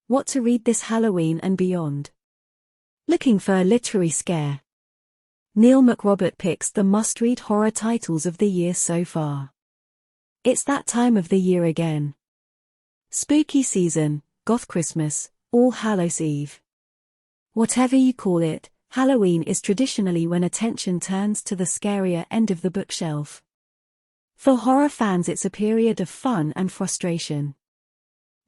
What to read this Halloween and beyond? Looking for a literary scare? Neil McRobert picks the must-read horror titles of the year so far. It's that time of the year again. Spooky season, goth Christmas, All Hallows Eve. Whatever you call it, Halloween is traditionally when attention turns to the scarier end of the bookshelf. For horror fans, it's a period of fun and frustration.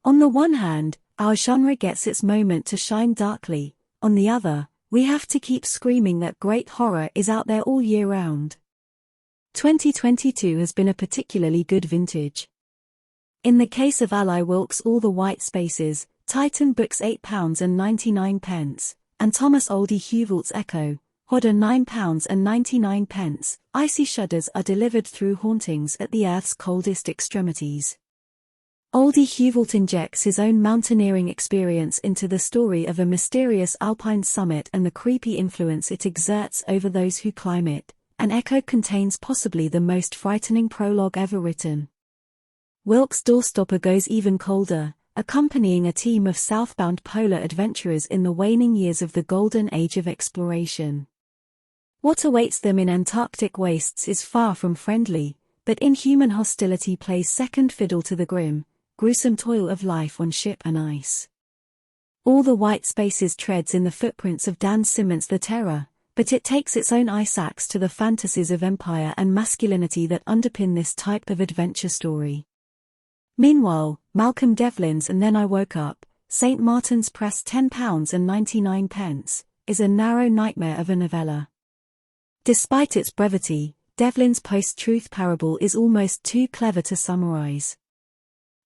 On the one hand, our genre gets its moment to shine darkly. On the other, we have to keep screaming that great horror is out there all year round. 2022 has been a particularly good vintage. In the case of Wilkes' All the White Spaces, Titan Books £8.99, and Thomas Olde Heuvelt's Echo, Hodder £9.99, icy shudders are delivered through hauntings at the Earth's coldest extremities. Olde Heuvelt injects his own mountaineering experience into the story of a mysterious Alpine summit and the creepy influence it exerts over those who climb it, and Echo contains possibly the most frightening prologue ever written. Wilkes' Doorstopper goes even colder, accompanying a team of southbound polar adventurers in the waning years of the golden age of exploration. What awaits them in Antarctic wastes is far from friendly, but inhuman hostility plays second fiddle to the grim, gruesome toil of life on ship and ice. All the White Spaces treads in the footprints of Dan Simmons' The Terror, but it takes its own ice axe to the fantasies of empire and masculinity that underpin this type of adventure story. Meanwhile, Malcolm Devlin's And Then I Woke Up, St. Martin's Press £10.99, is a narrow nightmare of a novella. Despite its brevity, Devlin's post-truth parable is almost too clever to summarize.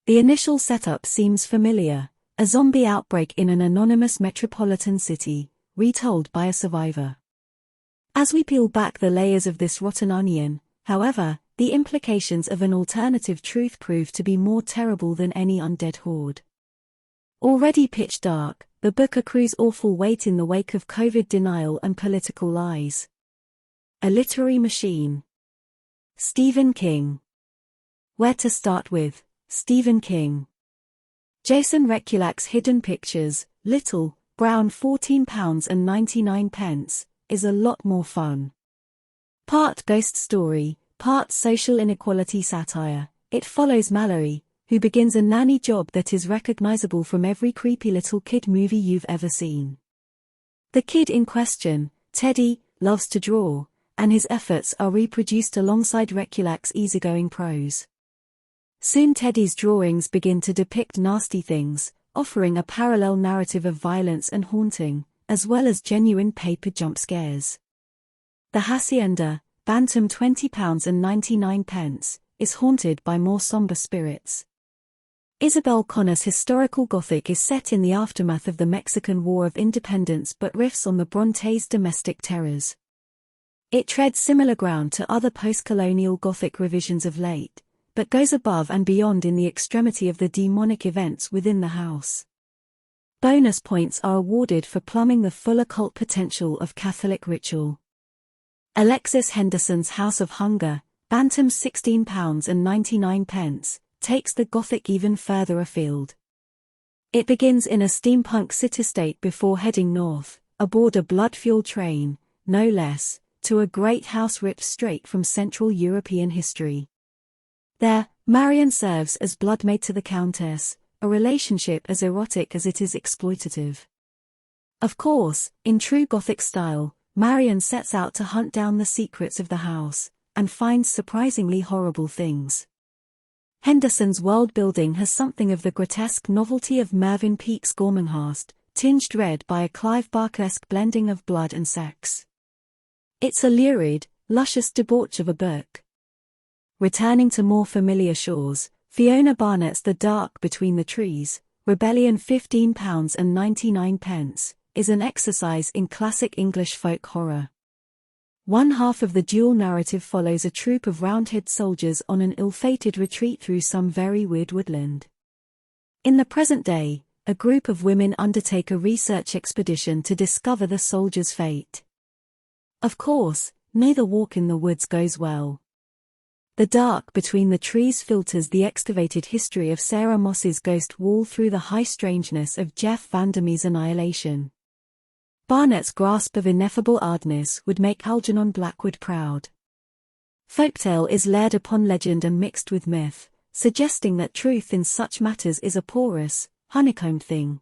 The initial setup seems familiar, a zombie outbreak in an anonymous metropolitan city, retold by a survivor. As we peel back the layers of this rotten onion, however, the implications of an alternative truth prove to be more terrible than any undead horde. Already pitch dark, the book accrues awful weight in the wake of COVID denial and political lies. A literary machine. Stephen King. Where to start with? Stephen King. Jason Reculac's Hidden Pictures, Little, Brown £14.99, is a lot more fun. Part ghost story, part social inequality satire, it follows Mallory, who begins a nanny job that is recognizable from every creepy little kid movie you've ever seen. The kid in question, Teddy, loves to draw, and his efforts are reproduced alongside Reculac's easygoing prose. Soon Teddy's drawings begin to depict nasty things, offering a parallel narrative of violence and haunting, as well as genuine paper jump scares. The Hacienda, Bantam £20.99, is haunted by more somber spirits. Isabel Connor's historical Gothic is set in the aftermath of the Mexican War of Independence but riffs on the Brontes' domestic terrors. It treads similar ground to other post-colonial Gothic revisions of late, but goes above and beyond in the extremity of the demonic events within the house. Bonus points are awarded for plumbing the full occult potential of Catholic ritual. Alexis Henderson's House of Hunger, Bantam's £16.99, takes the Gothic even further afield. It begins in a steampunk city-state before heading north, aboard a blood-fueled train, no less, to a great house ripped straight from Central European history. There, Marion serves as bloodmaid to the Countess, a relationship as erotic as it is exploitative. Of course, in true Gothic style, Marion sets out to hunt down the secrets of the house, and finds surprisingly horrible things. Henderson's world-building has something of the grotesque novelty of Mervyn Peake's Gormenghast, tinged red by a Clive Barker-esque blending of blood and sex. It's a lurid, luscious debauch of a book. Returning to more familiar shores, Fiona Barnett's The Dark Between the Trees, Rebellion £15.99, is an exercise in classic English folk horror. One half of the dual narrative follows a troop of Roundhead soldiers on an ill-fated retreat through some very weird woodland. In the present day, a group of women undertake a research expedition to discover the soldiers' fate. Of course, neither walk in the woods goes well. The dark between the trees filters the excavated history of Sarah Moss's ghost wall through the high strangeness of Jeff Vandermeer's annihilation. Barnett's grasp of ineffable hardness would make Algernon Blackwood proud. Folktale is layered upon legend and mixed with myth, suggesting that truth in such matters is a porous, honeycombed thing.